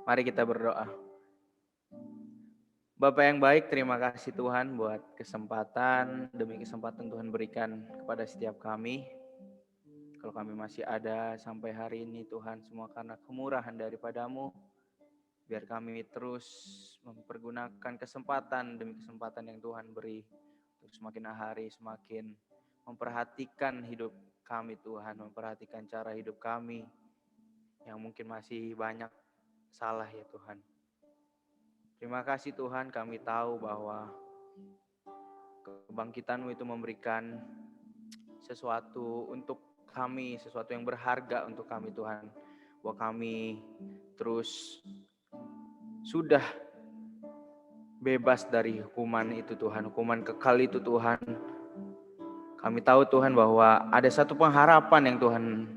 Mari kita berdoa. Bapa yang baik, terima kasih Tuhan buat kesempatan demi kesempatan Tuhan berikan kepada setiap kami. Kalau kami masih ada sampai hari ini Tuhan, semua karena kemurahan daripada-Mu. Biar kami terus mempergunakan kesempatan demi kesempatan yang Tuhan beri. Untuk semakin hari semakin memperhatikan hidup kami Tuhan, memperhatikan cara hidup kami yang mungkin masih banyak salah ya Tuhan. Terima kasih Tuhan, kami tahu bahwa kebangkitan-Mu itu memberikan sesuatu untuk kami, sesuatu yang berharga untuk kami Tuhan. Bahwa kami terus sudah bebas dari hukuman itu Tuhan, hukuman kekal itu Tuhan. Kami tahu Tuhan bahwa ada satu pengharapan yang Tuhan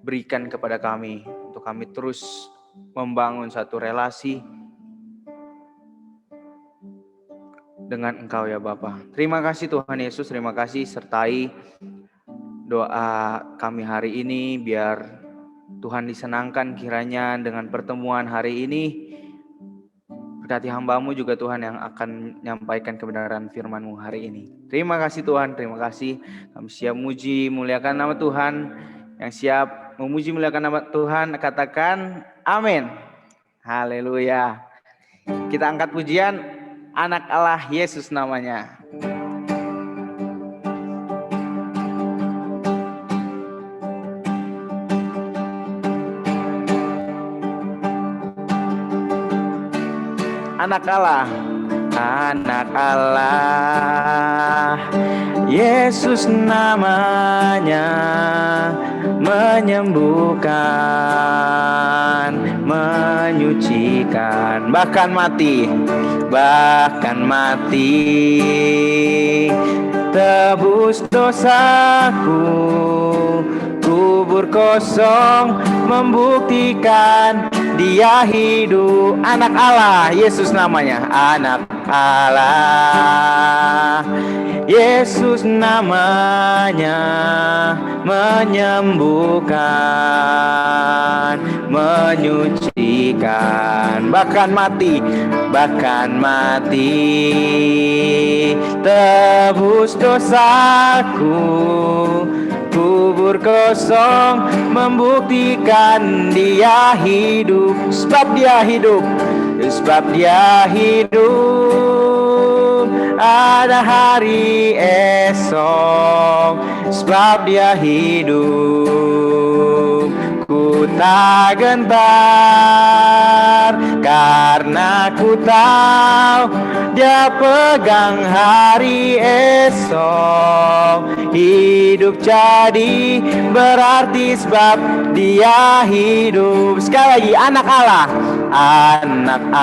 berikan kepada kami. Untuk kami terus membangun satu relasi dengan Engkau ya Bapa. Terima kasih Tuhan Yesus, terima kasih sertai doa kami hari ini. Biar Tuhan disenangkan kiranya dengan pertemuan hari ini. Berkati hamba-Mu juga Tuhan yang akan menyampaikan kebenaran firman-Mu hari ini. Terima kasih Tuhan, terima kasih. Kami siap muji, muliakan nama Tuhan. Yang siap memuji, muliakan nama Tuhan, katakan amin. Haleluya. Kita angkat pujian, anak Allah Yesus namanya. Anak Allah, anak Allah, Yesus namanya, menyembuhkan, menyucikan, bahkan mati, tebus dosaku, kubur kosong, membuktikan Dia hidup. Anak Allah, Yesus namanya, anak Allah, Yesus namanya, menyembuhkan, menyucikan, bahkan mati, tebus dosaku, kubur kosong, membuktikan Dia hidup. Sebab Dia hidup, ada hari esok. Sebab Dia hidup, ku tak gentar, karena ku tahu Dia pegang hari esok. Hidup jadi berarti sebab Dia hidup. Sekali lagi, anak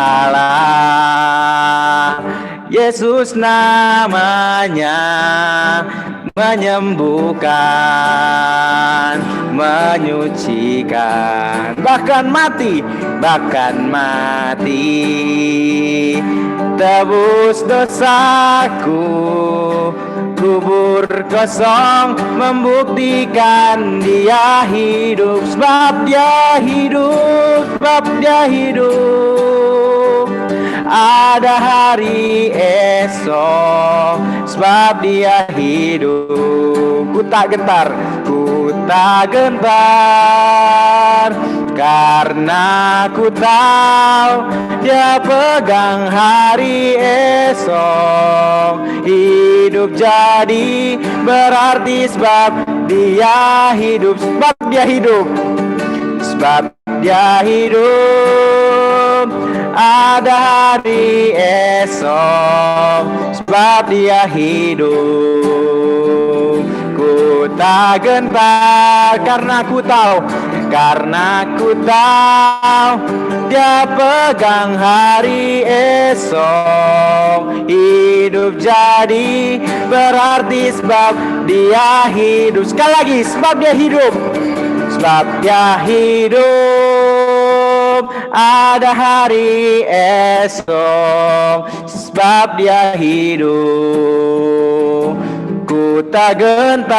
Allah, Yesus namanya, menyembuhkan, menyucikan, bahkan mati, tebus dosaku, kubur kosong, membuktikan Dia hidup. Sebab Dia hidup, ada hari esok. Sebab Dia hidup, ku tak gentar, karena ku tahu Dia pegang hari esok. Hidup jadi berarti sebab Dia hidup. Sebab Dia hidup, ada hari esok. Sebab Dia hidup, ku tak gentar, karena ku tahu Dia pegang hari esok. Hidup jadi berarti sebab Dia hidup. Sekali lagi, sebab Dia hidup, ada hari esok. Sebab Dia hidup, ku tak gentar,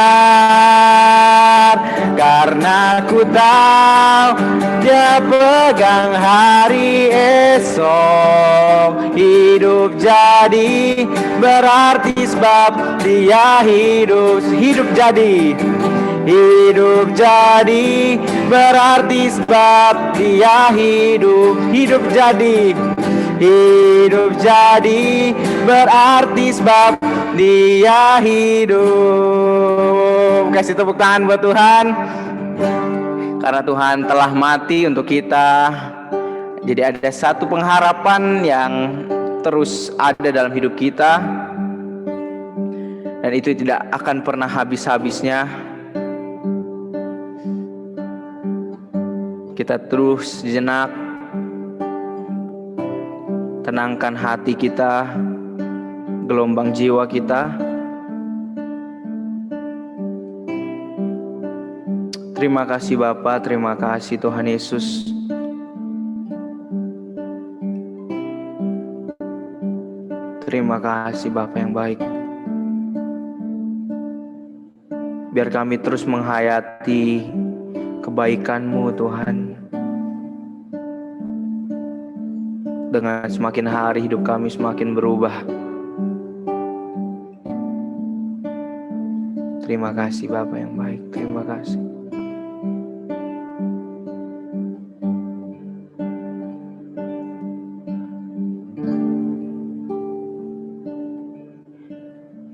karena ku tahu Dia pegang hari esok. Hidup jadi berarti sebab Dia hidup. Hidup jadi berarti sebab Dia hidup. Hidup jadi berarti sebab Dia hidup. Kasih tepuk tangan buat Tuhan. Karena Tuhan telah mati untuk kita, jadi ada satu pengharapan yang terus ada dalam hidup kita, dan itu tidak akan pernah habis-habisnya. Kita terus sejenak tenangkan hati kita, gelombang jiwa kita. Terima kasih Bapa, terima kasih Tuhan Yesus. Terima kasih Bapa yang baik. Biar kami terus menghayati kebaikan-Mu Tuhan. Dengan semakin hari hidup kami semakin berubah. Terima kasih Bapa yang baik, terima kasih.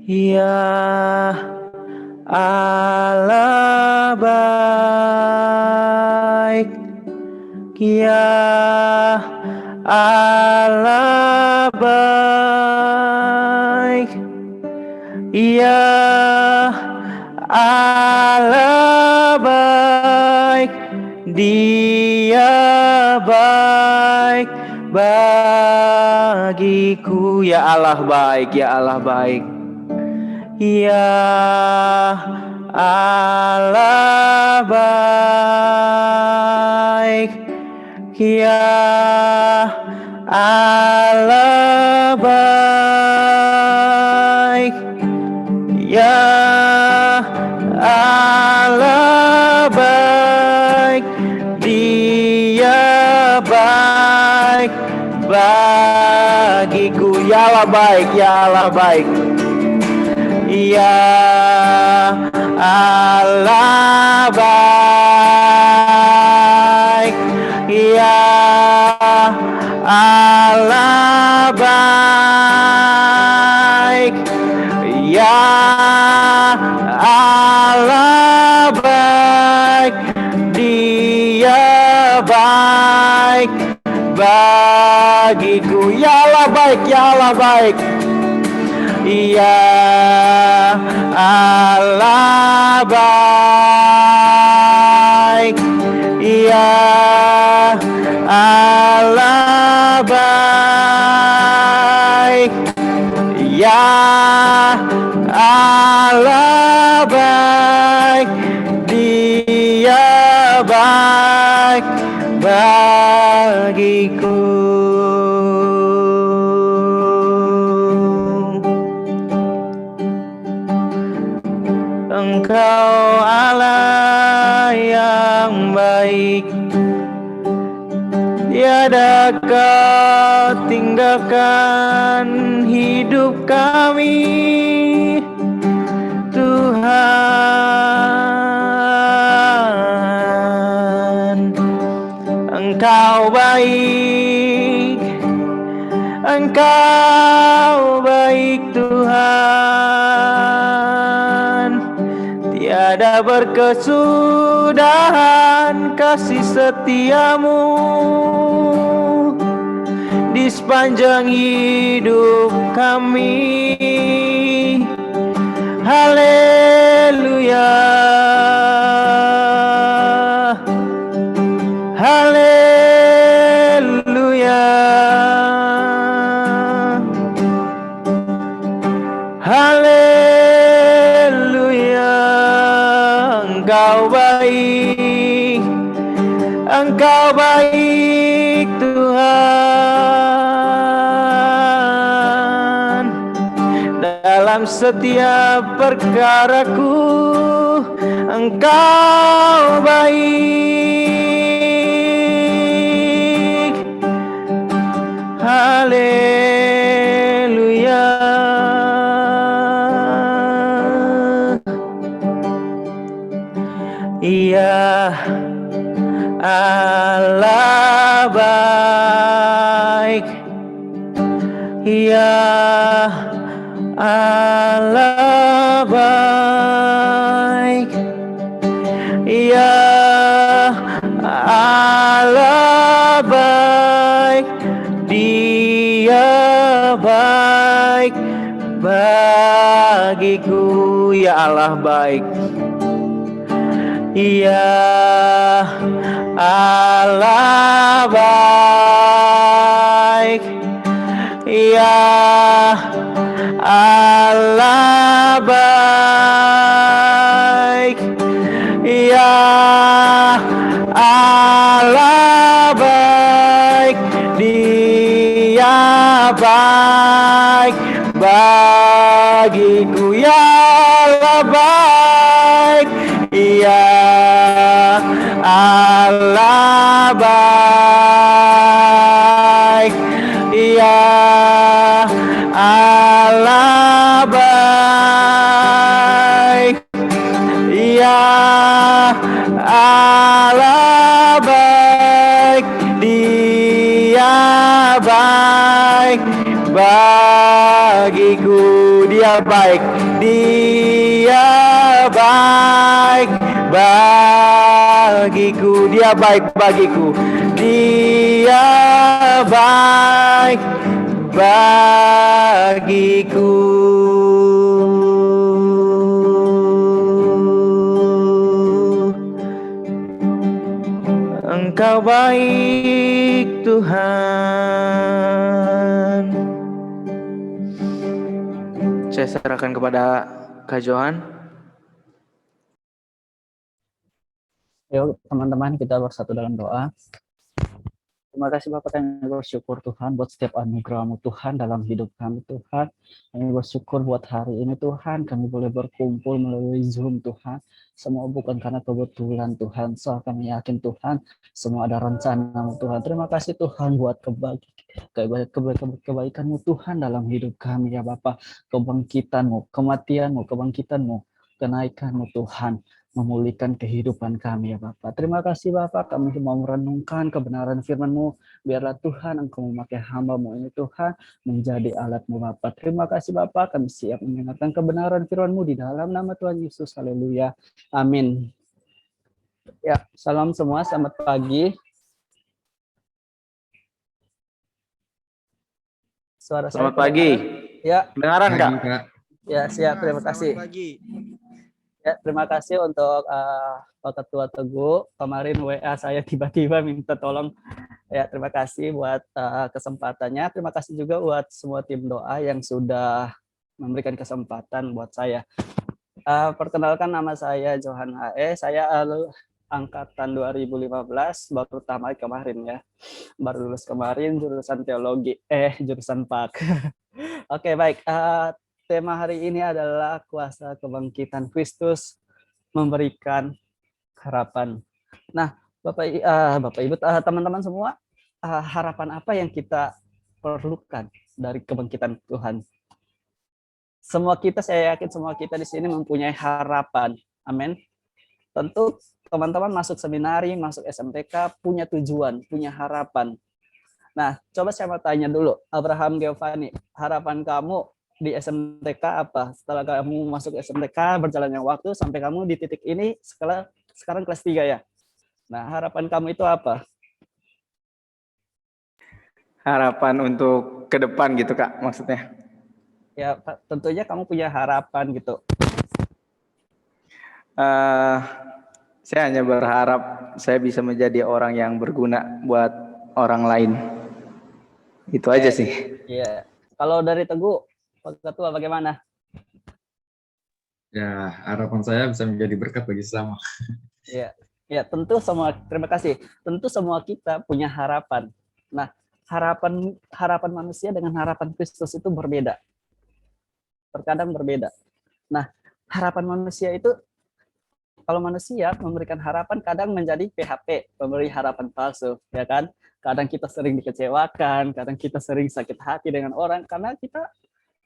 Ya Allah baik, ya Allah baik, ya Allah baik, Dia baik bagiku. Ya Allah baik, ya Allah baik. Ya Allah baik, ya Allah baik, ya Allah baik, Dia baik bagiku. Ya Allah baik, ya Allah baik. Ya Allah baik, ya Allah baik, ya Allah baik, Dia baik bagiku. Ya Allah baik, ya Allah baik. Ya Allah baik, ya Allah baik, ya Allah baik, Dia baik bagiku. Engkau Allah yang baik, tiada Kau tinggalkan hidup kami, Tuhan. Engkau baik, Engkau baik Tuhan. Tiada berkesudahan kasih setia-Mu di sepanjang hidup kami. Haleluya, haleluya, haleluya. Engkau baik, Engkau baik Tuhan. Dalam dalam setiap perkaraku. Engkau baik. Haleluya. Iya, Allah baik. Iya, Allah baik. Iya, Allah baik. Dia baik bagiku. Ya Allah baik. Iya, Allah baik. Iya, Allah baik. Iya, Allah baik. Dia baik bagiku. Ya Allah baik. Iya, Allah baik. Iya, Allah baik. Iya, Allah baik. Dia baik bagiku. Dia baik. Dia baik bagiku. Dia baik bagiku. Dia baik bagiku. Engkau baik Tuhan. Saya serahkan kepada Kak Johan. Yuk teman-teman, kita bersatu dalam doa. Terima kasih Bapak, kami bersyukur Tuhan buat setiap anugerah-Mu Tuhan dalam hidup kami Tuhan. Kami bersyukur buat hari ini Tuhan, kami boleh berkumpul melalui Zoom Tuhan. Semua bukan karena kebetulan Tuhan, soal kami yakin Tuhan, semua ada rencana-Mu Tuhan. Terima kasih Tuhan buat kebaikan-Mu Tuhan dalam hidup kami ya Bapak. Kebangkitan-Mu, kematian-Mu, kebangkitan-Mu, kenaikan-Mu Tuhan, memulihkan kehidupan kami ya Bapak. Terima kasih Bapak, kami mau merenungkan kebenaran firman-Mu. Biarlah Tuhan Engkau memakai hamba-Mu ini Tuhan menjadi alat-Mu Bapak. Terima kasih Bapak, kami siap mendengarkan kebenaran firman-Mu di dalam nama Tuhan Yesus. Haleluya. Amin. Ya, salam semua, selamat pagi. Suara selamat pagi. Ya. Kedengaran Kak? Ya, siap. Terima kasih. Selamat pagi. Ya, terima kasih untuk Pak Ketua Teguh. Kemarin WA saya tiba-tiba minta tolong. Ya, terima kasih buat kesempatannya. Terima kasih juga buat semua tim doa yang sudah memberikan kesempatan buat saya. Perkenalkan, nama saya Johan HE. Saya angkatan 2015, baru tamat kemarin ya. Baru lulus kemarin jurusan teologi, jurusan PAK. Oke, baik. Tema hari ini adalah kuasa kebangkitan Kristus memberikan harapan. Nah, Bapak Ibu, teman-teman semua, harapan apa yang kita perlukan dari kebangkitan Tuhan? Semua kita, saya yakin semua kita di sini mempunyai harapan. Amin. Tentu teman-teman masuk seminari, masuk SMTK, punya tujuan, punya harapan. Nah, coba saya mau tanya dulu, Abraham Giovanni, harapan kamu di SMTK apa? Setelah kamu masuk SMTK, berjalannya waktu sampai kamu di titik ini, sekarang kelas 3 ya. Nah, harapan kamu itu apa? Harapan untuk ke depan gitu Kak, maksudnya? Ya, tentunya kamu punya harapan gitu. Saya hanya berharap saya bisa menjadi orang yang berguna buat orang lain. Itu aja sih. Iya. Kalau dari Teguh, Pak Ketua bagaimana? Ya, harapan saya bisa menjadi berkat bagi sesama. Iya. Ya, tentu semua, terima kasih. Tentu semua kita punya harapan. Nah, harapan manusia dengan harapan Kristus itu berbeda. terkadang berbeda. Nah, harapan manusia itu, kalau manusia memberikan harapan kadang menjadi PHP, memberi harapan palsu, ya kan? Kadang kita sering dikecewakan, kadang kita sering sakit hati dengan orang karena kita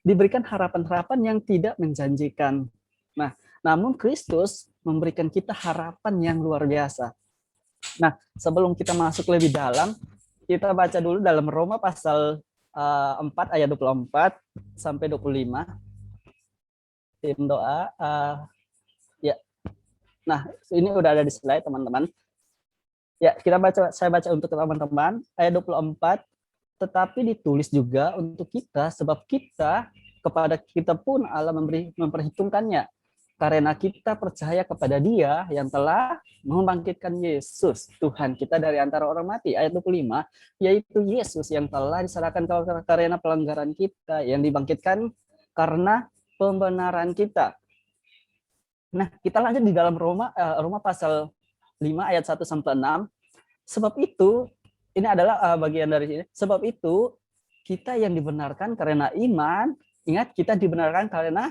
diberikan harapan-harapan yang tidak menjanjikan. Nah, namun Kristus memberikan kita harapan yang luar biasa. Nah, sebelum kita masuk lebih dalam, kita baca dulu dalam Roma pasal 4 ayat 24 sampai 25. Tim doa. Ya. Nah, ini udah ada di slide, teman-teman. Ya, saya baca untuk teman-teman ayat 24. Tetapi ditulis juga untuk kita, sebab kepada kita pun Allah memperhitungkannya, karena kita percaya kepada Dia yang telah membangkitkan Yesus Tuhan kita dari antara orang mati. Ayat 25, yaitu Yesus yang telah diserahkan karena pelanggaran kita, yang dibangkitkan karena pembenaran kita. Nah, kita lanjut di dalam Roma pasal 5 ayat 1 sampai 6. Sebab itu, ini adalah bagian dari sini. Sebab itu, kita yang dibenarkan karena iman, ingat, kita dibenarkan karena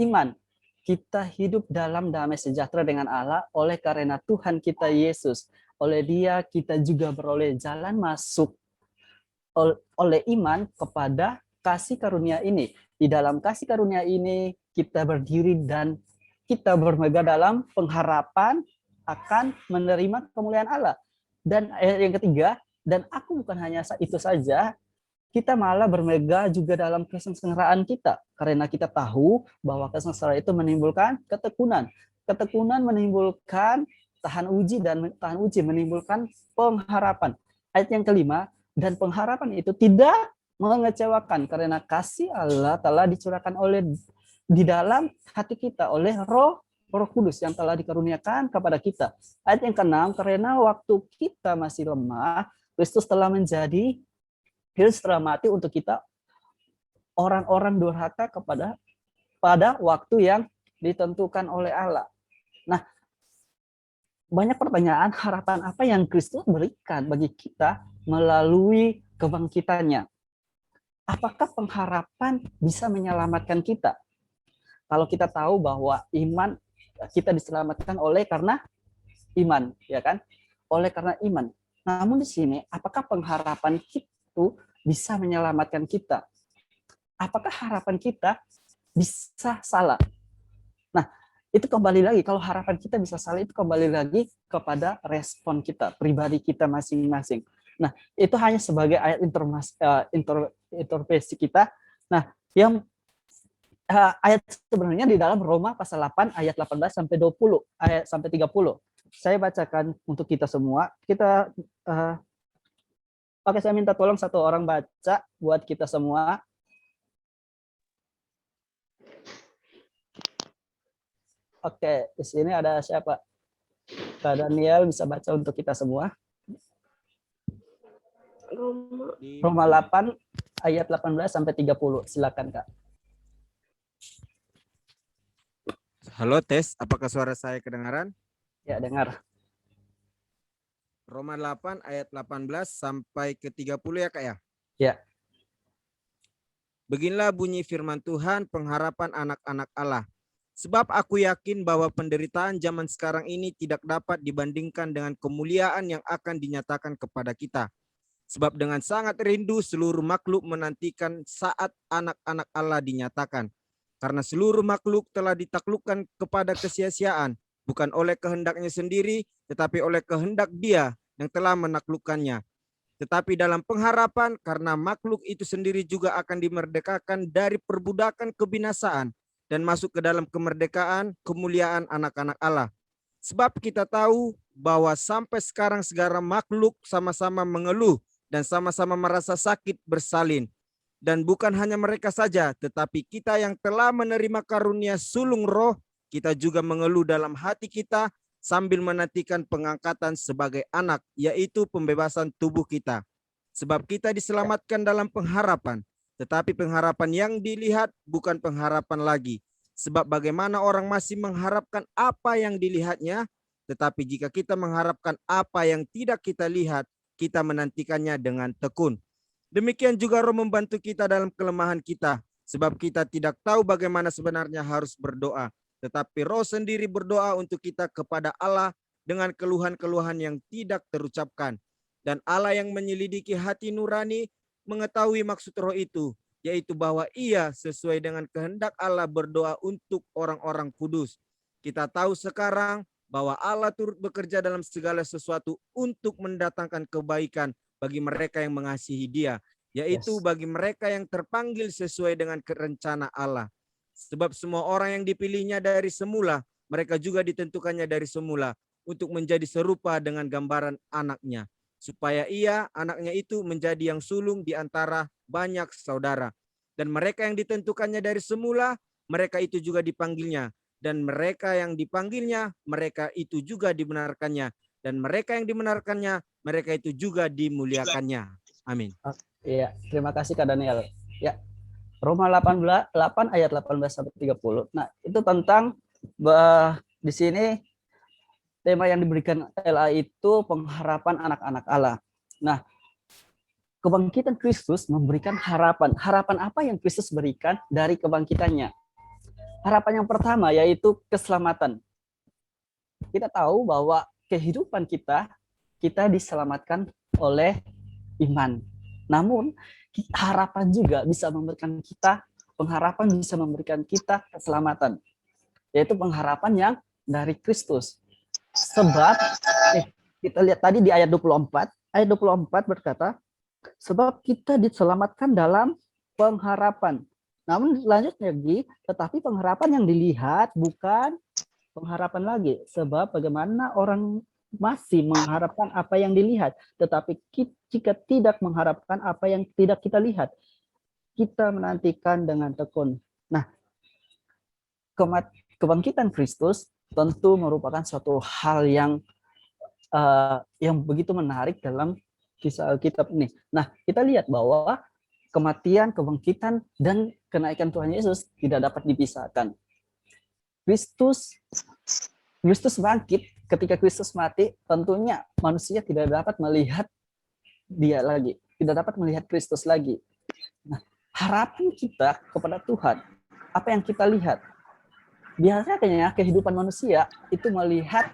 iman. Kita hidup dalam damai sejahtera dengan Allah oleh karena Tuhan kita Yesus. Oleh Dia kita juga beroleh jalan masuk oleh iman kepada kasih karunia ini. Di dalam kasih karunia ini kita berdiri dan kita bermegah dalam pengharapan akan menerima kemuliaan Allah. Dan ayat yang ketiga, dan aku bukan hanya itu saja, kita malah bermegah juga dalam kesengsaraan kita. Karena kita tahu bahwa kesengsaraan itu menimbulkan ketekunan. Ketekunan menimbulkan tahan uji, dan tahan uji menimbulkan pengharapan. Ayat yang kelima, dan pengharapan itu tidak mengecewakan karena kasih Allah telah dicurahkan di dalam hati kita oleh Roh Kudus yang telah dikaruniakan kepada kita. Ayat yang keenam, karena waktu kita masih lemah, Kristus telah menjadi setelah mati untuk kita, orang-orang durhaka pada waktu yang ditentukan oleh Allah. Nah, banyak pertanyaan, harapan apa yang Kristus berikan bagi kita melalui kebangkitannya? Apakah pengharapan bisa menyelamatkan kita? Kalau kita tahu bahwa iman, kita diselamatkan oleh karena iman, ya kan? Oleh karena iman. Namun di sini, apakah pengharapan itu bisa menyelamatkan kita? Apakah harapan kita bisa salah? Nah, itu kembali lagi, kalau harapan kita bisa salah, itu kembali lagi kepada respon kita, pribadi kita masing-masing. Nah, itu hanya sebagai ayat intervensi kita. Nah, yang ayat sebenarnya di dalam Roma pasal 8 ayat 18 sampai 20, ayat sampai 30. Saya bacakan untuk kita semua. Oke, saya minta tolong satu orang baca buat kita semua. Oke, di sini ada siapa? Kak Daniel bisa baca untuk kita semua. Roma 8 ayat 18 sampai 30. Silakan, Kak. Halo, tes. Apakah suara saya kedengaran? Ya, dengar. Roma 8 ayat 18 sampai ke 30 ya, Kak ya? Ya. Beginilah bunyi firman Tuhan, pengharapan anak-anak Allah. Sebab aku yakin bahwa penderitaan zaman sekarang ini tidak dapat dibandingkan dengan kemuliaan yang akan dinyatakan kepada kita. Sebab dengan sangat rindu seluruh makhluk menantikan saat anak-anak Allah dinyatakan. Karena seluruh makhluk telah ditaklukkan kepada kesia-siaan, bukan oleh kehendaknya sendiri, tetapi oleh kehendak Dia yang telah menaklukkannya. Tetapi dalam pengharapan, karena makhluk itu sendiri juga akan dimerdekakan dari perbudakan kebinasaan dan masuk ke dalam kemerdekaan kemuliaan anak-anak Allah. Sebab kita tahu bahwa sampai sekarang segala makhluk sama-sama mengeluh dan sama-sama merasa sakit bersalin. Dan bukan hanya mereka saja, tetapi kita yang telah menerima karunia sulung roh, kita juga mengeluh dalam hati kita sambil menantikan pengangkatan sebagai anak, yaitu pembebasan tubuh kita. Sebab kita diselamatkan dalam pengharapan, tetapi pengharapan yang dilihat bukan pengharapan lagi. Sebab bagaimana orang masih mengharapkan apa yang dilihatnya, tetapi jika kita mengharapkan apa yang tidak kita lihat, kita menantikannya dengan tekun. Demikian juga Roh membantu kita dalam kelemahan kita, sebab kita tidak tahu bagaimana sebenarnya harus berdoa. Tetapi Roh sendiri berdoa untuk kita kepada Allah dengan keluhan-keluhan yang tidak terucapkan. Dan Allah yang menyelidiki hati nurani mengetahui maksud Roh itu, yaitu bahwa Ia sesuai dengan kehendak Allah berdoa untuk orang-orang kudus. Kita tahu sekarang bahwa Allah turut bekerja dalam segala sesuatu untuk mendatangkan kebaikan bagi mereka yang mengasihi Dia, yaitu bagi mereka yang terpanggil sesuai dengan rencana Allah. Sebab semua orang yang dipilihnya dari semula, mereka juga ditentukannya dari semula untuk menjadi serupa dengan gambaran anaknya, supaya ia, anaknya itu, menjadi yang sulung di antara banyak saudara. Dan mereka yang ditentukannya dari semula, mereka itu juga dipanggilnya. Dan mereka yang dipanggilnya, mereka itu juga dibenarkannya. Dan mereka yang dibenarkannya, mereka itu juga dimuliakannya. Amin. Iya, terima kasih Kak Daniel. Ya, Roma 8 ayat 18 sampai 30. Nah, itu tentang di sini tema yang diberikan LA itu pengharapan anak-anak Allah. Nah, kebangkitan Kristus memberikan harapan. Harapan apa yang Kristus berikan dari kebangkitannya? Harapan yang pertama yaitu keselamatan. Kita tahu bahwa kehidupan kita diselamatkan oleh iman. Namun harapan juga bisa memberikan kita, pengharapan bisa memberikan kita keselamatan. Yaitu pengharapan yang dari Kristus. Sebab, kita lihat tadi di ayat 24 berkata, sebab kita diselamatkan dalam pengharapan. Namun lanjut lagi, tetapi pengharapan yang dilihat bukan pengharapan lagi. Sebab bagaimana orang masih mengharapkan apa yang dilihat, tetapi jika tidak mengharapkan apa yang tidak kita lihat, kita menantikan dengan tekun. Nah, kebangkitan Kristus tentu merupakan suatu hal yang begitu menarik dalam kisah Alkitab ini. Nah, kita lihat bahwa kematian, kebangkitan, dan kenaikan Tuhan Yesus tidak dapat dipisahkan. Kristus bangkit, ketika Kristus mati, tentunya manusia tidak dapat melihat dia lagi, tidak dapat melihat Kristus lagi. Nah, harapan kita kepada Tuhan, apa yang kita lihat? Biasanya kehidupan manusia itu melihat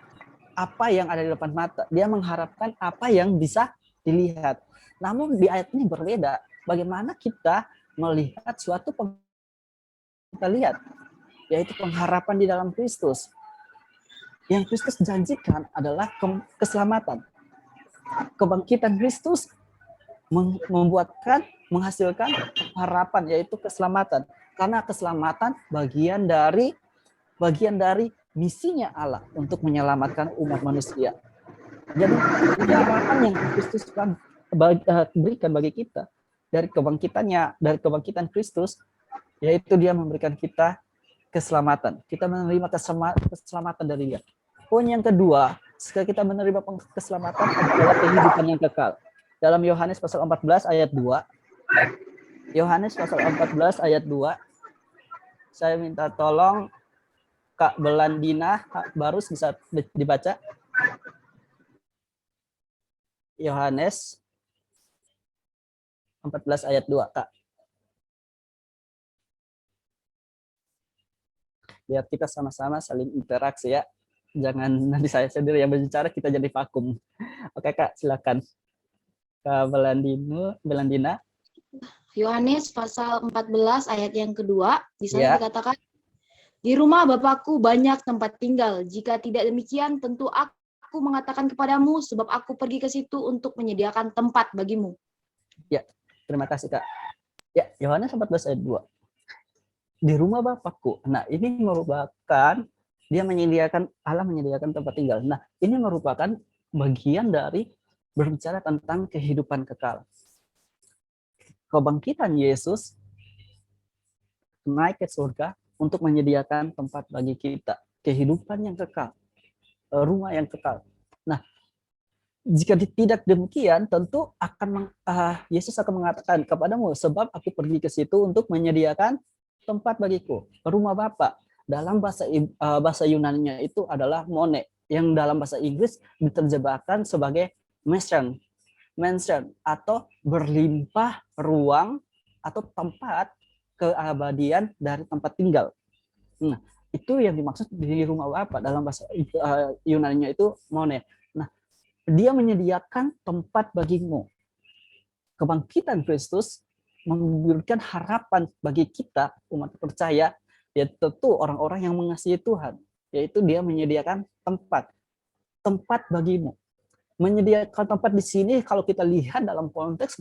apa yang ada di depan mata. Dia mengharapkan apa yang bisa dilihat. Namun di ayat ini berbeda. Bagaimana kita melihat suatu kita lihat, yaitu pengharapan di dalam Kristus. Yang Kristus janjikan adalah keselamatan. Kebangkitan Kristus menghasilkan harapan, yaitu keselamatan. Karena keselamatan bagian dari misinya Allah untuk menyelamatkan umat manusia. Jadi harapan yang Kristus berikan bagi kita dari kebangkitan Kristus, yaitu Dia memberikan kita keselamatan. Kita menerima keselamatan dari Dia. Poin yang kedua, setelah kita menerima keselamatan adalah kehidupan yang kekal. Dalam Yohanes pasal 14 ayat 2. Yohanes pasal 14 ayat 2. Saya minta tolong Kak Belandina, Kak Barus bisa dibaca. Yohanes 14 ayat 2, Kak. Biar kita sama-sama saling interaksi ya. Jangan nanti saya sendiri yang berbicara, kita jadi vakum. Oke, Kak, silakan. Kak Belandina. Yohanes pasal 14 ayat yang kedua, di sana dikatakan, di rumah Bapakku banyak tempat tinggal. Jika tidak demikian, tentu aku mengatakan kepadamu, sebab aku pergi ke situ untuk menyediakan tempat bagimu. Ya, terima kasih, Kak. Ya, Yohanes 14 ayat 2. Di rumah Bapakku. Nah, ini merupakan Allah menyediakan tempat tinggal. Nah, ini merupakan bagian dari berbicara tentang kehidupan kekal. Kebangkitan Yesus naik ke surga untuk menyediakan tempat bagi kita, kehidupan yang kekal, rumah yang kekal. Nah, jika tidak demikian, tentu Yesus akan mengatakan kepadamu, sebab aku pergi ke situ untuk menyediakan tempat bagiku, rumah Bapa. Dalam bahasa Yunani-nya itu adalah mone, yang dalam bahasa Inggris diterjemahkan sebagai mansion atau berlimpah ruang atau tempat keabadian dari tempat tinggal. Nah, itu yang dimaksud di rumah Bapa dalam bahasa Yunani-nya itu mone. Nah, dia menyediakan tempat bagimu. Kebangkitan Kristus memberikan harapan bagi kita umat percaya, ya tentu orang-orang yang mengasihi Tuhan, yaitu dia menyediakan tempat bagimu. Menyediakan tempat di sini kalau kita lihat dalam konteks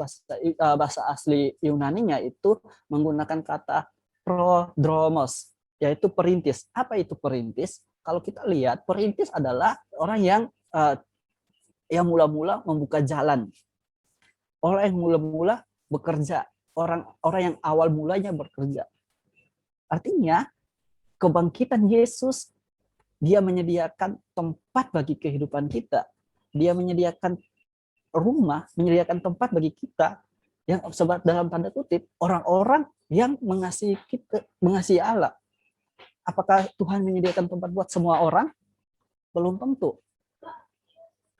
bahasa asli Yunani-nya itu menggunakan kata prodromos, yaitu perintis. Apa itu perintis? Kalau kita lihat, perintis adalah orang yang mula-mula membuka jalan, orang yang mula-mula bekerja, orang yang awal mulanya bekerja. Artinya kebangkitan Yesus, dia menyediakan tempat bagi kehidupan kita. Dia menyediakan rumah, menyediakan tempat bagi kita yang dalam tanda kutip orang-orang yang mengasihi kita, mengasihi Allah. Apakah Tuhan menyediakan tempat buat semua orang? Belum tentu.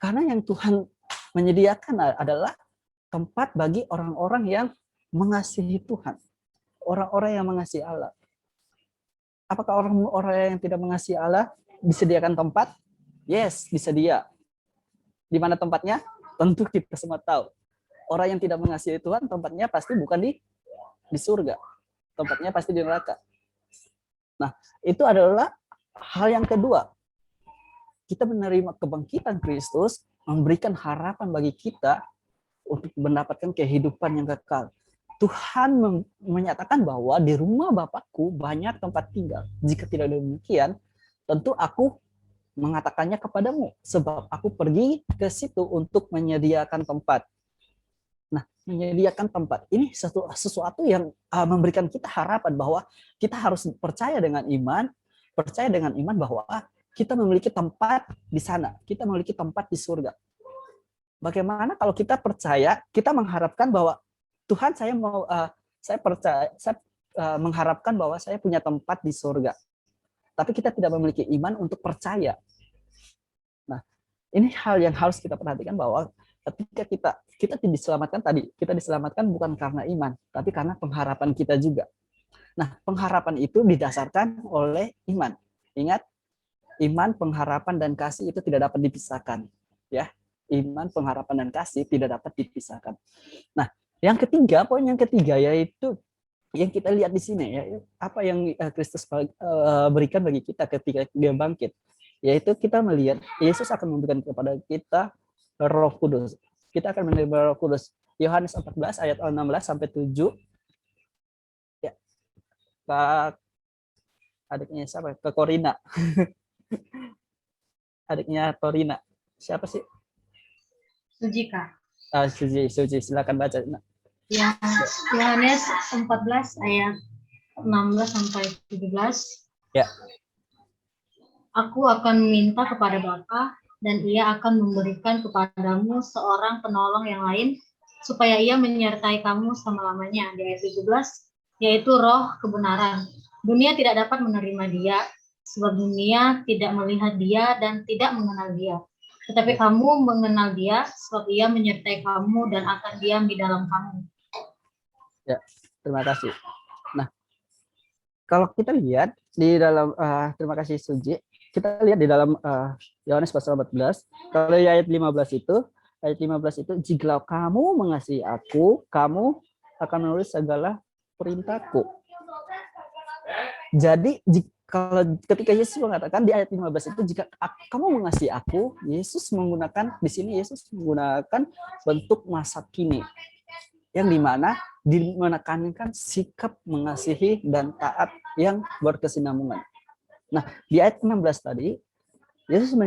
Karena yang Tuhan menyediakan adalah tempat bagi orang-orang yang mengasihi Tuhan. Orang-orang yang mengasihi Allah. Apakah orang-orang yang tidak mengasihi Allah disediakan tempat? Yes, disedia. Di mana tempatnya? Tentu kita semua tahu. Orang yang tidak mengasihi Tuhan, tempatnya pasti bukan di surga. Tempatnya pasti di neraka. Nah, itu adalah hal yang kedua. Kita menerima kebangkitan Kristus, memberikan harapan bagi kita untuk mendapatkan kehidupan yang kekal. Tuhan menyatakan bahwa di rumah Bapakku banyak tempat tinggal. Jika tidak demikian, tentu aku mengatakannya kepadamu, sebab aku pergi ke situ untuk menyediakan tempat. Nah, menyediakan tempat ini sesuatu yang memberikan kita harapan bahwa kita harus percaya dengan iman bahwa kita memiliki tempat di sana, kita memiliki tempat di surga. Bagaimana kalau kita percaya, kita mengharapkan bahwa Tuhan, saya mengharapkan bahwa saya punya tempat di surga. Tapi kita tidak memiliki iman untuk percaya. Nah, ini hal yang harus kita perhatikan bahwa ketika kita diselamatkan tadi, kita diselamatkan bukan karena iman, tapi karena pengharapan kita juga. Nah, pengharapan itu didasarkan oleh iman. Ingat, iman, pengharapan, dan kasih itu tidak dapat dipisahkan. Ya, iman, pengharapan, dan kasih tidak dapat dipisahkan. Nah, poin yang ketiga yaitu yang kita lihat di sini, ya, apa yang Kristus berikan bagi kita ketika dia bangkit, yaitu kita melihat Yesus akan memberikan kepada kita Roh Kudus. Kita akan menerima Roh Kudus. Yohanes 14 ayat 16 sampai 7. Ya. Adiknya siapa? Ke Korina. Adiknya Torina. Siapa sih? Suji, Kak. Suji, silakan baca. Ya, Yohanes 14 ayat 16 sampai 17. Ya. Aku akan minta kepada Bapa dan Ia akan memberikan kepadamu seorang penolong yang lain supaya Ia menyertai kamu selama-lamanya. Di ayat 17, yaitu Roh kebenaran. Dunia tidak dapat menerima Dia sebab dunia tidak melihat Dia dan tidak mengenal Dia. Tetapi kamu mengenal Dia sebab Ia menyertai kamu dan akan diam di dalam kamu. Ya, terima kasih. Nah, kalau kita lihat di dalam terima kasih Suji, kita lihat di dalam Yohanes pasal 14, kalau ayat 15 itu jikalau kamu mengasihi aku, kamu akan menulis segala perintahku. Jadi kalau ketika Yesus mengatakan di ayat 15 itu, jika kamu mengasihi aku, Yesus menggunakan di sini bentuk masa kini, yang dimana menekankan sikap mengasihi dan taat yang berkesinambungan. Nah, di ayat 16 tadi, Yesus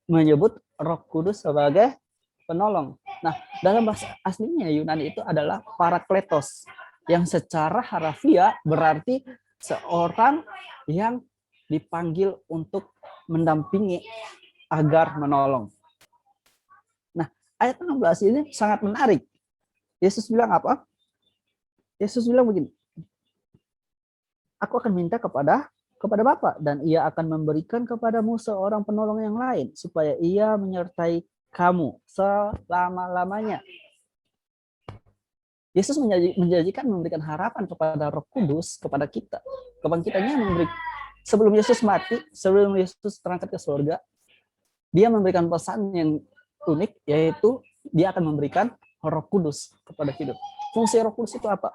menyebut Roh Kudus sebagai penolong. Nah, dalam bahasa aslinya Yunani itu adalah parakletos, yang secara harafiah berarti seorang yang dipanggil untuk mendampingi agar menolong. Nah, ayat 16 ini sangat menarik. Yesus bilang apa? Yesus bilang begini, aku akan minta kepada Bapa dan Ia akan memberikan kepadamu seorang penolong yang lain supaya Ia menyertai kamu selama-lamanya. Yesus menjanjikan memberikan harapan kepada Roh Kudus kepada kita. Kebangkitannya sebelum Yesus mati, sebelum Yesus terangkat ke surga, dia memberikan pesan yang unik, yaitu dia akan memberikan Roh Kudus kepada hidup. Fungsi Roh Kudus itu apa?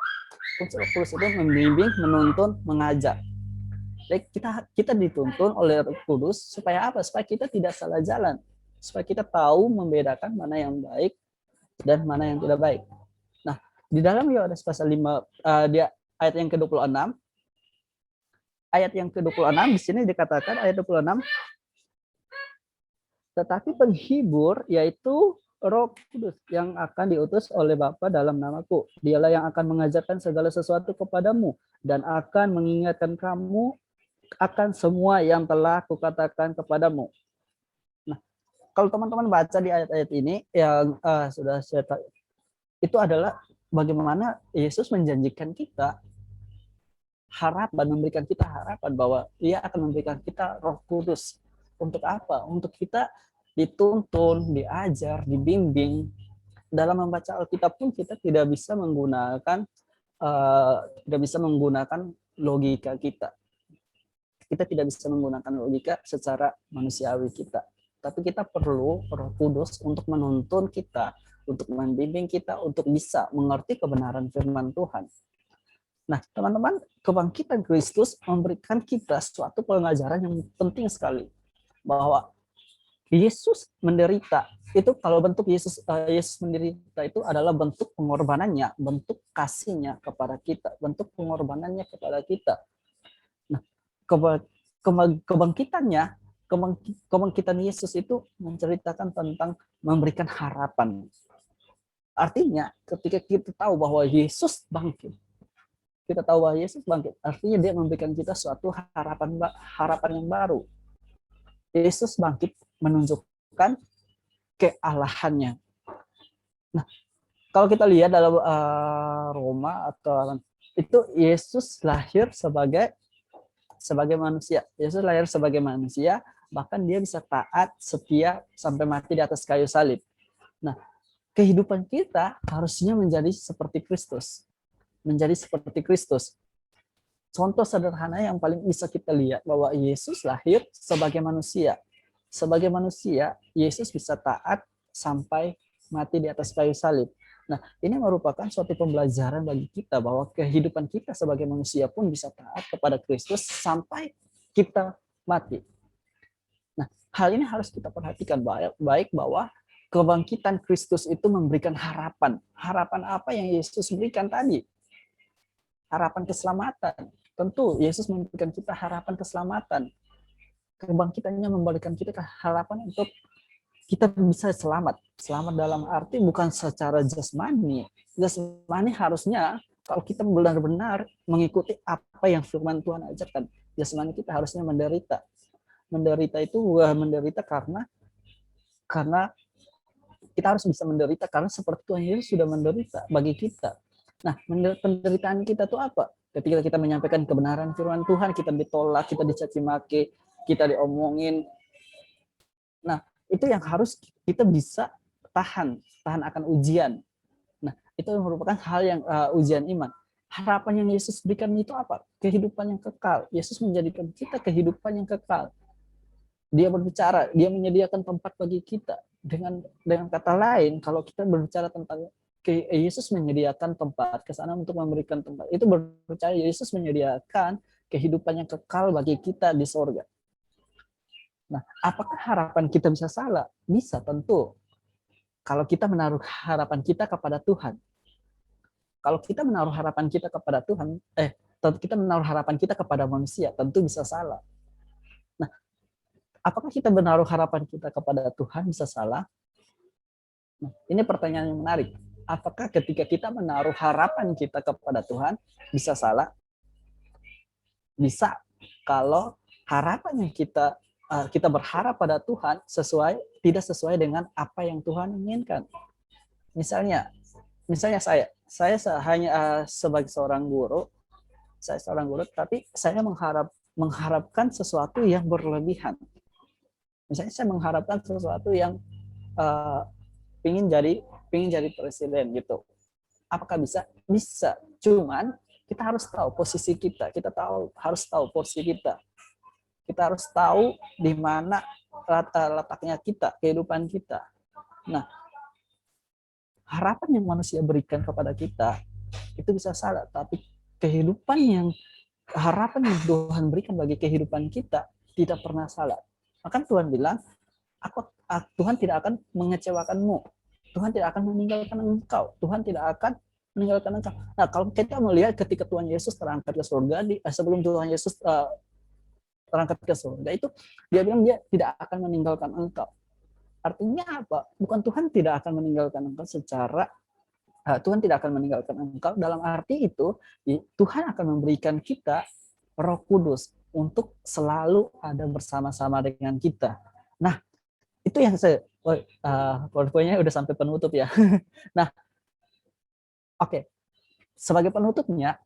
Fungsi Roh Kudus itu membimbing, menuntun, mengajar. Jadi kita dituntun oleh Roh Kudus supaya apa? Supaya kita tidak salah jalan, supaya kita tahu membedakan mana yang baik dan mana yang tidak baik. Nah, di dalam Yohanes pasal 5 ayat yang ke-26, ayat yang ke-26 di sini dikatakan ayat 26, tetapi penghibur yaitu Roh Kudus yang akan diutus oleh Bapa dalam namaku. Dialah yang akan mengajarkan segala sesuatu kepadamu dan akan mengingatkan kamu akan semua yang telah kukatakan kepadamu. Nah, kalau teman-teman baca di ayat-ayat ini yang sudah saya itu adalah bagaimana Yesus menjanjikan kita harapan, memberikan kita harapan bahwa Dia akan memberikan kita Roh Kudus. Untuk apa? Untuk kita dituntun, diajar, dibimbing. Dalam membaca Alkitab pun kita tidak bisa menggunakan logika kita. Kita tidak bisa menggunakan logika secara manusiawi kita. Tapi kita perlu Roh Kudus untuk menuntun kita, untuk membimbing kita, untuk bisa mengerti kebenaran firman Tuhan. Nah, teman-teman, kebangkitan Kristus memberikan kita suatu pengajaran yang penting sekali. Bahwa Yesus menderita. Itu kalau bentuk Yesus menderita itu adalah bentuk pengorbanannya, bentuk kasihnya kepada kita, bentuk pengorbanannya kepada kita. Nah, kebangkitan Yesus itu menceritakan tentang memberikan harapan. Artinya, ketika kita tahu bahwa Yesus bangkit, artinya dia memberikan kita suatu harapan yang baru. Yesus bangkit menunjukkan kealahannya. Nah, kalau kita lihat dalam Roma atau itu Yesus lahir sebagai manusia. Yesus lahir sebagai manusia, bahkan dia bisa taat, setia sampai mati di atas kayu salib. Nah, kehidupan kita harusnya menjadi seperti Kristus. Contoh sederhana yang paling bisa kita lihat bahwa Yesus lahir sebagai manusia. Sebagai manusia, Yesus bisa taat sampai mati di atas kayu salib. Nah, ini merupakan suatu pembelajaran bagi kita bahwa kehidupan kita sebagai manusia pun bisa taat kepada Kristus sampai kita mati. Nah, hal ini harus kita perhatikan baik bahwa kebangkitan Kristus itu memberikan harapan. Harapan apa yang Yesus berikan tadi? Harapan keselamatan. Tentu Yesus memberikan kita harapan keselamatan. Kebangkitannya memberikan kita harapan untuk kita bisa selamat. Selamat dalam arti bukan secara jasmani. Jasmani harusnya kalau kita benar-benar mengikuti apa yang firman Tuhan ajarkan. Jasmani kita harusnya menderita. Menderita itu menderita karena kita harus bisa menderita karena seperti Tuhan Yesus sudah menderita bagi kita. Nah, penderitaan kita itu apa? Ketika kita menyampaikan kebenaran firman Tuhan, kita ditolak, kita dicaci maki, kita diomongin. Nah, itu yang harus kita bisa tahan akan ujian. Nah, itu merupakan hal yang ujian iman. Harapan yang Yesus berikan itu apa? Kehidupan yang kekal. Yesus menjadikan kita kehidupan yang kekal. Dia berbicara, dia menyediakan tempat bagi kita. Dengan kata lain, kalau kita berbicara tentang Yesus menyediakan tempat ke sana untuk memberikan tempat. Itu berbicara Yesus menyediakan kehidupan yang kekal bagi kita di sorga. Nah, apakah harapan kita bisa salah? Bisa, tentu. Kalau kita menaruh harapan kita kepada Tuhan. Kalau kita menaruh harapan kita kepada Tuhan, kita menaruh harapan kita kepada manusia, tentu bisa salah. Nah, apakah kita menaruh harapan kita kepada Tuhan bisa salah? Nah, ini pertanyaan yang menarik. Apakah ketika kita menaruh harapan kita kepada Tuhan bisa salah? Bisa, kalau harapan yang kita berharap pada Tuhan tidak sesuai dengan apa yang Tuhan inginkan. Misalnya saya hanya sebagai seorang guru, tapi saya mengharapkan sesuatu yang berlebihan. Misalnya saya mengharapkan sesuatu yang ingin jadi presiden gitu. Apakah bisa? Bisa. Cuman kita harus tahu posisi kita. Kita harus tahu porsi kita. Kita harus tahu di mana letaknya kita, kehidupan kita. Nah, harapan yang manusia berikan kepada kita itu bisa salah, tapi harapan yang Tuhan berikan bagi kehidupan kita tidak pernah salah. Maka Tuhan bilang, Tuhan tidak akan mengecewakanmu. Tuhan tidak akan meninggalkan engkau. Tuhan tidak akan meninggalkan engkau. Nah, kalau kita melihat ketika Tuhan Yesus terangkat ke surga, sebelum Tuhan Yesus terangkat ke surga itu, dia bilang dia tidak akan meninggalkan engkau. Artinya apa? Bukan Tuhan tidak akan meninggalkan engkau Tuhan tidak akan meninggalkan engkau. Dalam arti itu, Tuhan akan memberikan kita Roh Kudus untuk selalu ada bersama-sama dengan kita. Nah, itu yang poin-poinnya udah sampai penutup ya. Nah, oke. Sebagai penutupnya,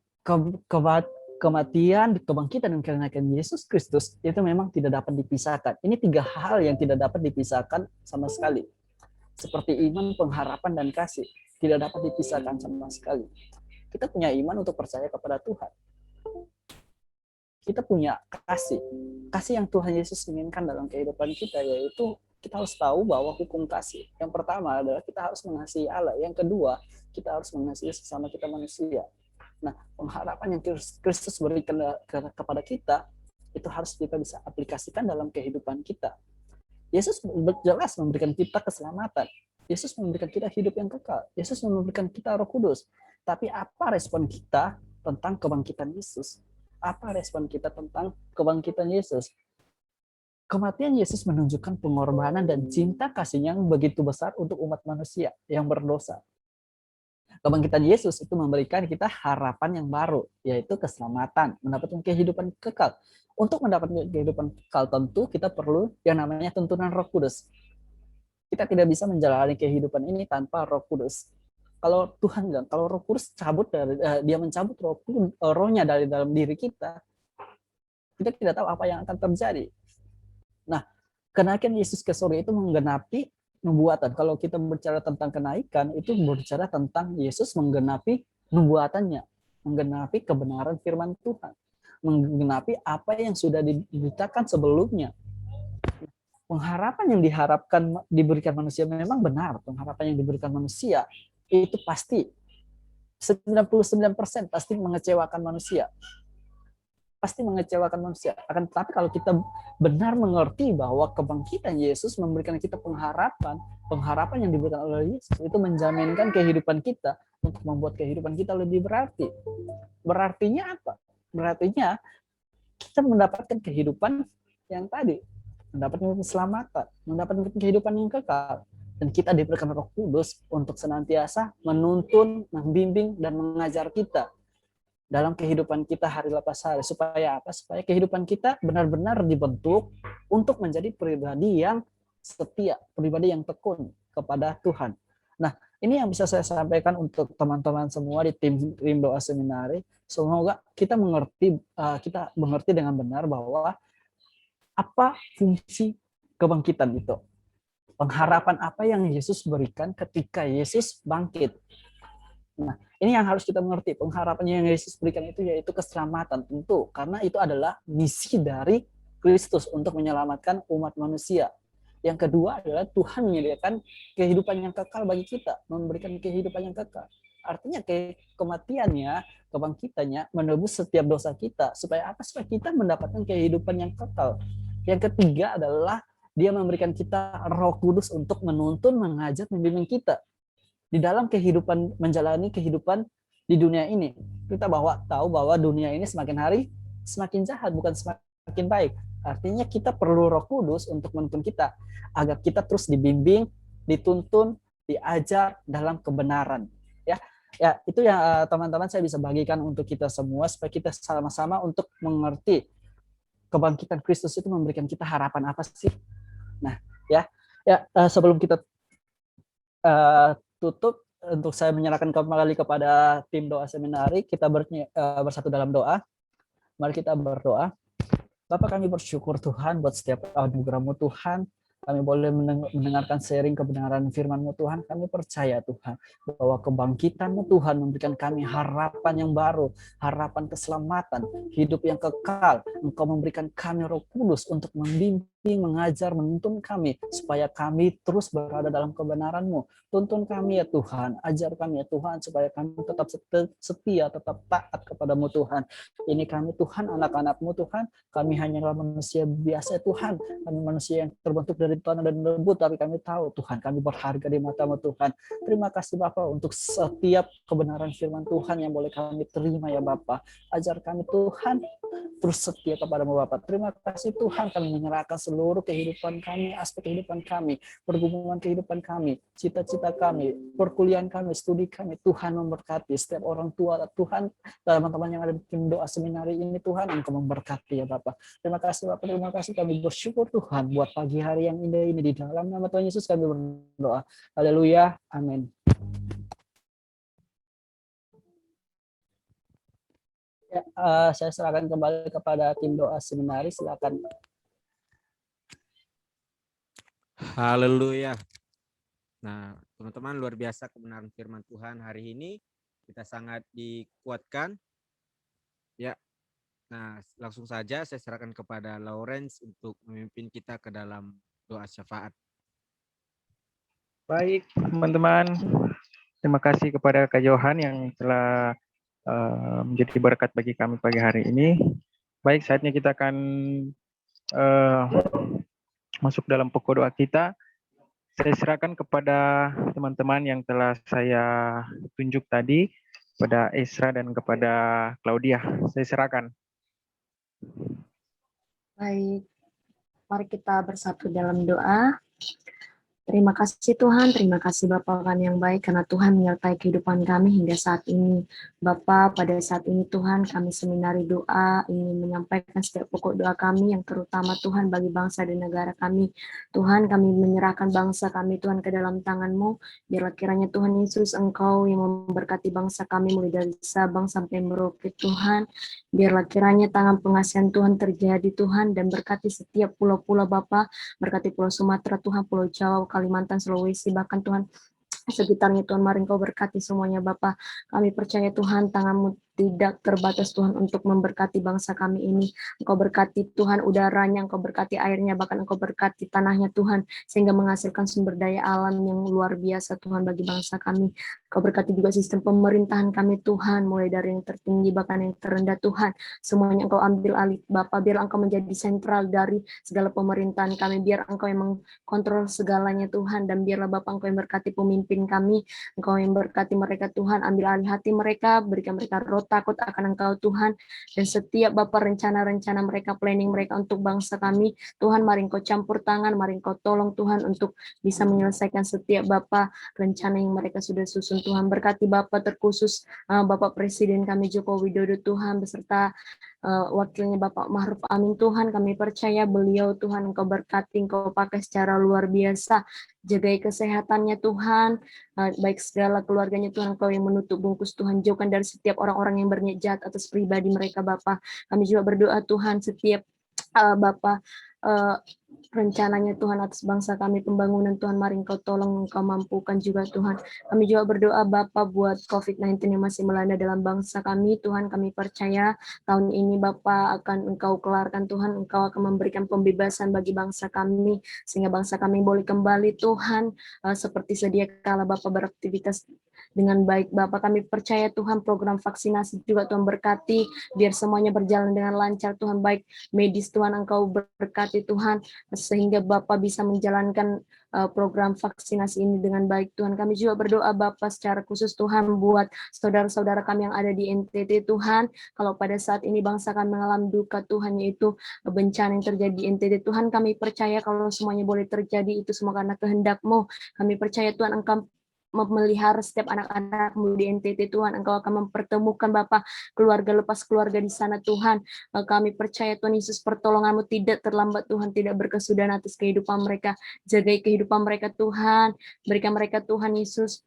kematian, kebangkitan, dan kenakan Yesus Kristus itu memang tidak dapat dipisahkan. Ini 3 hal yang tidak dapat dipisahkan sama sekali. Seperti iman, pengharapan, dan kasih. Tidak dapat dipisahkan sama sekali. Kita punya iman untuk percaya kepada Tuhan. Kita punya kasih. Kasih yang Tuhan Yesus inginkan dalam kehidupan kita, yaitu kita harus tahu bahwa hukum kasih. Yang pertama adalah kita harus mengasihi Allah. Yang kedua, kita harus mengasihi sesama kita manusia. Nah, pengharapan yang Kristus berikan kepada kita, itu harus kita bisa aplikasikan dalam kehidupan kita. Yesus jelas memberikan kita keselamatan. Yesus memberikan kita hidup yang kekal. Yesus memberikan kita Roh Kudus. Tapi apa respon kita tentang kebangkitan Yesus? Apa respon kita tentang kebangkitan Yesus? Kematian Yesus menunjukkan pengorbanan dan cinta kasih-Nya yang begitu besar untuk umat manusia yang berdosa. Kebangkitan Yesus itu memberikan kita harapan yang baru, yaitu keselamatan, mendapatkan kehidupan kekal. Untuk mendapatkan kehidupan kekal tentu kita perlu yang namanya tuntunan Roh Kudus. Kita tidak bisa menjalani kehidupan ini tanpa Roh Kudus. Kalau Tuhan bilang, kalau Roh Kudus dia mencabut rohnya dari dalam diri kita tidak tahu apa yang akan terjadi. Nah, kenaikan Yesus ke surga itu menggenapi nubuatan. Kalau kita berbicara tentang kenaikan, itu berbicara tentang Yesus menggenapi nubuatannya, menggenapi kebenaran firman Tuhan, menggenapi apa yang sudah diberitakan sebelumnya. Pengharapan yang diberikan manusia memang benar. Pengharapan yang diberikan manusia itu pasti 99% pasti mengecewakan manusia. Pasti mengecewakan manusia. Akan tetapi kalau kita benar mengerti bahwa kebangkitan Yesus memberikan kita pengharapan yang diberikan oleh Yesus itu menjaminkan kehidupan kita untuk membuat kehidupan kita lebih berarti. Berartinya apa? Berartinya kita mendapatkan kehidupan yang tadi, mendapatkan keselamatan, mendapatkan kehidupan yang kekal. Dan kita diberikan Roh Kudus untuk senantiasa menuntun, membimbing, dan mengajar kita dalam kehidupan kita hari lepas hari. Supaya apa? Supaya kehidupan kita benar-benar dibentuk untuk menjadi pribadi yang setia, pribadi yang tekun kepada Tuhan. Nah, ini yang bisa saya sampaikan untuk teman-teman semua di tim doa seminari. Semoga kita mengerti dengan benar bahwa apa fungsi kebangkitan itu. Pengharapan apa yang Yesus berikan ketika Yesus bangkit. Nah, ini yang harus kita mengerti. Pengharapan yang Yesus berikan itu yaitu keselamatan tentu. Karena itu adalah misi dari Kristus untuk menyelamatkan umat manusia. Yang kedua adalah Tuhan menyediakan kehidupan yang kekal bagi kita. Memberikan kehidupan yang kekal. Artinya kematiannya, kebangkitannya menebus setiap dosa kita. Supaya apa? Supaya kita mendapatkan kehidupan yang kekal. Yang ketiga adalah dia memberikan kita Roh Kudus untuk menuntun, mengajar, membimbing kita di dalam kehidupan, menjalani kehidupan di dunia ini. Kita tahu bahwa dunia ini semakin hari semakin jahat, bukan semakin baik. Artinya kita perlu Roh Kudus untuk menuntun kita agar kita terus dibimbing, dituntun, diajar dalam kebenaran. Ya, itu yang teman-teman saya bisa bagikan untuk kita semua supaya kita sama-sama untuk mengerti kebangkitan Kristus itu memberikan kita harapan apa sih? Nah, sebelum kita tutup, untuk saya menyerahkan kembali kepada tim doa seminari, kita bersatu dalam doa. Mari kita berdoa. Bapa, kami bersyukur Tuhan buat setiap anugerah-Mu Tuhan. kami boleh mendengarkan sharing kebenaran firman-Mu Tuhan. Kami percaya Tuhan bahwa kebangkitan-Mu Tuhan memberikan kami harapan yang baru, harapan keselamatan, hidup yang kekal. Engkau memberikan kami Roh Kudus untuk membimbing, mengajar, menuntun kami supaya kami terus berada dalam kebenaran-Mu. Tuntun kami ya Tuhan, ajar kami ya Tuhan supaya kami tetap setia, tetap taat kepada-Mu Tuhan. Ini kami Tuhan, anak-anak-Mu Tuhan, kami hanyalah manusia biasa Tuhan, kami manusia yang terbentuk dari tanah dan debu, tapi kami tahu Tuhan, kami berharga di mata-Mu Tuhan. Terima kasih Bapa untuk setiap kebenaran firman Tuhan yang boleh kami terima ya Bapa. Ajar kami Tuhan, terus setia kepada-Mu Bapa. Terima kasih Tuhan, kami menyerahkan seluruh kehidupan kami, aspek kehidupan kami, pergumulan kehidupan kami, cita-cita kami, perkuliahan kami, studi kami. Tuhan memberkati setiap orang tua Tuhan, teman-teman yang ada di tim doa seminari ini Tuhan, Engkau memberkati ya Bapak. Terima kasih Bapak, terima kasih, kami bersyukur Tuhan buat pagi hari yang indah ini. Di dalam nama Tuhan Yesus kami berdoa. Haleluya, amin. Ya, saya serahkan kembali kepada tim doa seminari, silakan. Haleluya. Nah, teman-teman, luar biasa kebenaran firman Tuhan hari ini. Kita sangat dikuatkan. Ya. Nah, langsung saja saya serahkan kepada Lawrence untuk memimpin kita ke dalam doa syafaat. Baik, teman-teman. Terima kasih kepada Kak Johan yang telah menjadi berkat bagi kami pagi hari ini. Baik, saatnya kita akan masuk dalam pokok doa kita. Saya serahkan kepada teman-teman yang telah saya tunjuk tadi, kepada Esra dan kepada Claudia. Saya serahkan. Baik, mari kita bersatu dalam doa. Terima kasih Tuhan, terima kasih Bapa kami yang baik karena Tuhan menyertai kehidupan kami hingga saat ini. Bapa, pada saat ini Tuhan kami seminari doa ingin menyampaikan setiap pokok doa kami yang terutama Tuhan bagi bangsa dan negara kami. Tuhan, kami menyerahkan bangsa kami Tuhan ke dalam tangan-Mu. Biarlah kiranya Tuhan Yesus Engkau yang memberkati bangsa kami mulai dari Sabang sampai Merauke Tuhan. Biarlah kiranya tangan pengasihan Tuhan terjadi Tuhan dan berkati setiap pulau-pulau Bapa, berkati Pulau Sumatera Tuhan, Pulau Jawa, Kalimantan, Sulawesi, bahkan Tuhan sekitarnya Tuhan, mari Engkau berkati semuanya Bapa. Kami percaya Tuhan tangan-Mu tidak terbatas Tuhan untuk memberkati bangsa kami ini. Engkau berkati Tuhan udaranya, Engkau berkati airnya, bahkan Engkau berkati tanahnya Tuhan, sehingga menghasilkan sumber daya alam yang luar biasa Tuhan bagi bangsa kami. Engkau berkati juga sistem pemerintahan kami Tuhan, mulai dari yang tertinggi bahkan yang terendah Tuhan. Semuanya Engkau ambil alih Bapa, biar Engkau menjadi sentral dari segala pemerintahan kami, biar Engkau yang mengkontrol segalanya Tuhan, dan biarlah Bapa Engkau yang berkati pemimpin kami, Engkau yang berkati mereka Tuhan, ambil alih hati mereka, berikan mereka roh takut akan Engkau Tuhan, dan setiap Bapa rencana-rencana mereka, planning mereka untuk bangsa kami, Tuhan mari Engkau campur tangan, mari Engkau tolong Tuhan untuk bisa menyelesaikan setiap Bapa rencana yang mereka sudah susun Tuhan. Berkati Bapa terkhusus Bapak Presiden kami Joko Widodo Tuhan, beserta wakilnya Bapak Ma'ruf Amin Tuhan, kami percaya beliau Tuhan Engkau berkati, Engkau pakai secara luar biasa, jagai kesehatannya Tuhan, baik segala keluarganya Tuhan, Engkau yang menutup bungkus Tuhan, jauhkan dari setiap orang-orang yang berniat jahat atas pribadi mereka Bapa. Kami juga berdoa Tuhan setiap Bapa rencananya Tuhan atas bangsa kami, pembangunan Tuhan, mari Engkau tolong, Engkau mampukan juga Tuhan. Kami juga berdoa Bapa buat COVID-19 yang masih melanda dalam bangsa kami, Tuhan kami percaya tahun ini Bapa akan Engkau kelarkan Tuhan, Engkau akan memberikan pembebasan bagi bangsa kami, sehingga bangsa kami boleh kembali Tuhan seperti sedia kala Bapa beraktivitas dengan baik. Bapa kami percaya Tuhan program vaksinasi juga Tuhan berkati, biar semuanya berjalan dengan lancar Tuhan, baik medis Tuhan Engkau berkati Tuhan, sehingga Bapa bisa menjalankan program vaksinasi ini dengan baik Tuhan. Kami juga berdoa Bapa secara khusus Tuhan buat saudara-saudara kami yang ada di NTT Tuhan, kalau pada saat ini bangsa kami mengalami duka Tuhan, yaitu bencana yang terjadi di NTT Tuhan, kami percaya kalau semuanya boleh terjadi itu semua karena kehendak-Mu. Kami percaya Tuhan Engkau memelihara setiap anak-anak-Mu di NTT Tuhan, Engkau akan mempertemukan Bapa keluarga lepas keluarga di sana Tuhan. Kami percaya Tuhan Yesus pertolongan-Mu tidak terlambat Tuhan, tidak berkesudahan atas kehidupan mereka, jagai kehidupan mereka Tuhan, berikan mereka Tuhan Yesus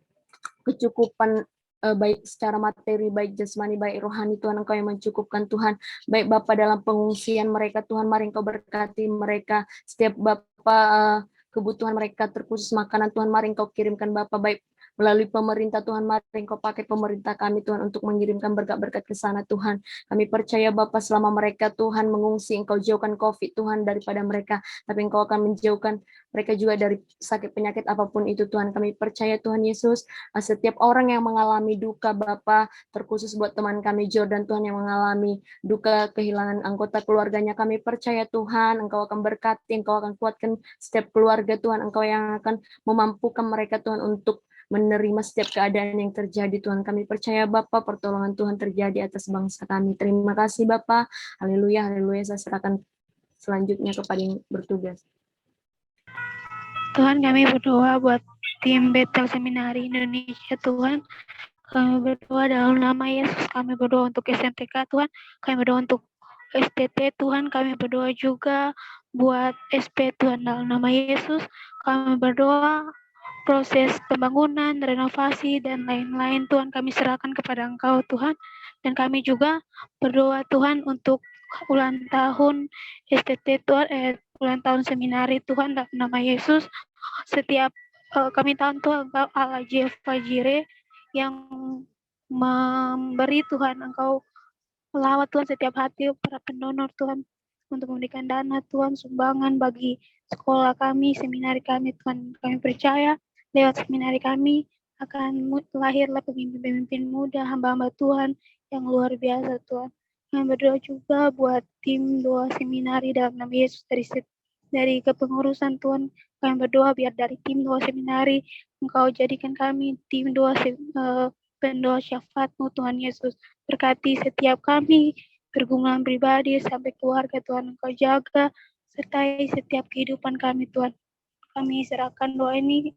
kecukupan baik secara materi, baik jasmani, baik rohani Tuhan, Engkau yang mencukupkan Tuhan, baik Bapa dalam pengungsian mereka Tuhan, mari Engkau berkati mereka, setiap Bapa kebutuhan mereka, terkhusus makanan Tuhan, mari Engkau kirimkan Bapa, baik melalui pemerintah Tuhan, mari Engkau pakai pemerintah kami Tuhan untuk mengirimkan berkat-berkat ke sana Tuhan. Kami percaya Bapa, selama mereka Tuhan mengungsi, Engkau jauhkan COVID Tuhan daripada mereka, tapi Engkau akan menjauhkan mereka juga dari sakit penyakit apapun itu Tuhan. Kami percaya Tuhan Yesus, setiap orang yang mengalami duka Bapa, terkhusus buat teman kami Jordan Tuhan yang mengalami duka kehilangan anggota keluarganya, kami percaya Tuhan Engkau akan berkati, Engkau akan kuatkan setiap keluarga Tuhan, Engkau yang akan memampukan mereka Tuhan untuk menerima setiap keadaan yang terjadi Tuhan. Kami percaya Bapa, pertolongan Tuhan terjadi atas bangsa kami. Terima kasih Bapa. Haleluya, haleluya. Saya serahkan selanjutnya kepada yang bertugas. Tuhan, kami berdoa buat tim Bethel Seminari Indonesia Tuhan. Kami berdoa dalam nama Yesus. Kami berdoa untuk SMTK Tuhan. Kami berdoa untuk STT Tuhan. Kami berdoa juga buat SP Tuhan dalam nama Yesus. Kami berdoa proses pembangunan, renovasi, dan lain-lain Tuhan kami serahkan kepada Engkau Tuhan. Dan kami juga berdoa Tuhan untuk ulang tahun STT Tuhan, ulang tahun seminari Tuhan dalam nama Yesus. Setiap kami tahu Tuhan Engkau Allah Jehovah Jireh yang memberi Tuhan, Engkau melawat Tuhan setiap hati para pendonor Tuhan untuk memberikan dana Tuhan, sumbangan bagi sekolah kami, seminari kami Tuhan. Kami percaya lewat seminari kami akan lahirlah pemimpin-pemimpin muda, hamba-hamba Tuhan yang luar biasa Tuhan. Kami berdoa juga buat tim doa seminari dalam nama Yesus dari kepengurusan Tuhan. Kami berdoa biar dari tim doa seminari Engkau jadikan kami tim doa pendoa syafaat-Mu Tuhan Yesus. Berkati setiap kami, pergumulan pribadi sampai keluarga Tuhan Engkau jaga, sertai setiap kehidupan kami Tuhan. Kami serahkan doa ini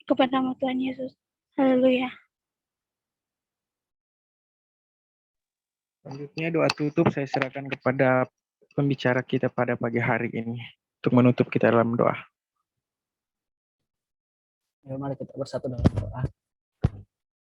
kepada nama Tuhan Yesus. Haleluya. Selanjutnya doa tutup saya serahkan kepada pembicara kita pada pagi hari ini untuk menutup kita dalam doa. Ya, mari kita bersatu dalam doa.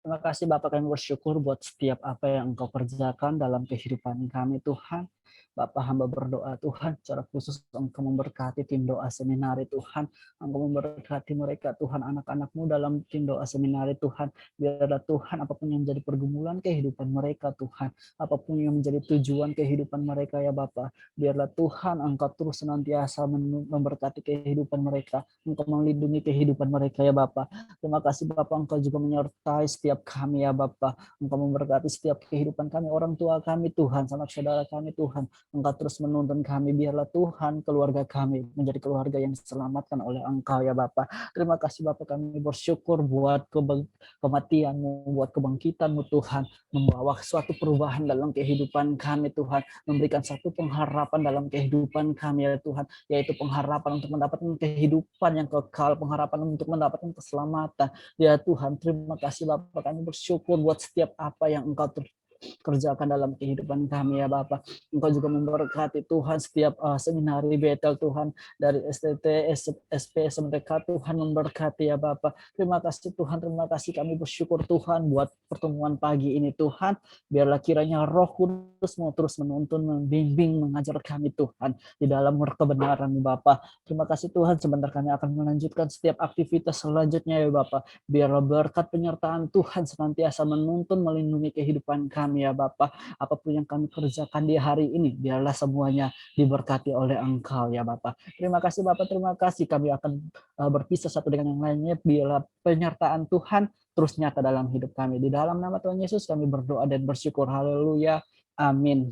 Terima kasih Bapak, kami bersyukur buat setiap apa yang Engkau kerjakan dalam kehidupan kami Tuhan. Bapak, hamba berdoa Tuhan, secara khusus Engkau memberkati tim doa seminari Tuhan. Engkau memberkati mereka Tuhan, anak-anak-Mu dalam tim doa seminari Tuhan. Biarlah Tuhan apapun yang menjadi pergumulan kehidupan mereka Tuhan, apapun yang menjadi tujuan kehidupan mereka ya Bapak, biarlah Tuhan Engkau terus senantiasa memberkati kehidupan mereka, Engkau melindungi kehidupan mereka ya Bapak. Terima kasih Bapak, Engkau juga menyertai setiap kami ya Bapak. Engkau memberkati setiap kehidupan kami, orang tua kami Tuhan, sanak saudara kami Tuhan. Engkau terus menuntun kami, biarlah Tuhan keluarga kami menjadi keluarga yang diselamatkan oleh Engkau ya Bapak. Terima kasih Bapak, kami bersyukur buat kematian-Mu, buat kebangkitan-Mu Tuhan, membawa suatu perubahan dalam kehidupan kami Tuhan, memberikan satu pengharapan dalam kehidupan kami ya Tuhan, yaitu pengharapan untuk mendapatkan kehidupan yang kekal, pengharapan untuk mendapatkan keselamatan ya Tuhan. Terima kasih Bapak, kami bersyukur buat setiap apa yang Engkau kerjakan dalam kehidupan kami ya Bapak. Engkau juga memberkati Tuhan setiap seminari Bethel Tuhan, dari STT, SP, SMTK Tuhan memberkati ya Bapak. Terima kasih Tuhan, terima kasih, kami bersyukur Tuhan buat pertemuan pagi ini Tuhan. Biarlah kiranya Roh Kudus mau terus menuntun, membimbing, mengajar kami Tuhan di dalam kebenaran Bapak. Terima kasih Tuhan, sebentar kami akan melanjutkan setiap aktivitas selanjutnya ya Bapak. Biarlah berkat penyertaan Tuhan senantiasa menuntun, melindungi kehidupan kami ya Bapak. Apapun yang kami kerjakan di hari ini, biarlah semuanya diberkati oleh Engkau ya Bapak. Terima kasih Bapak, terima kasih. Kami akan berpisah satu dengan yang lainnya. Biarlah penyertaan Tuhan terus nyata dalam hidup kami. Di dalam nama Tuhan Yesus kami berdoa dan bersyukur. Haleluya. Amin.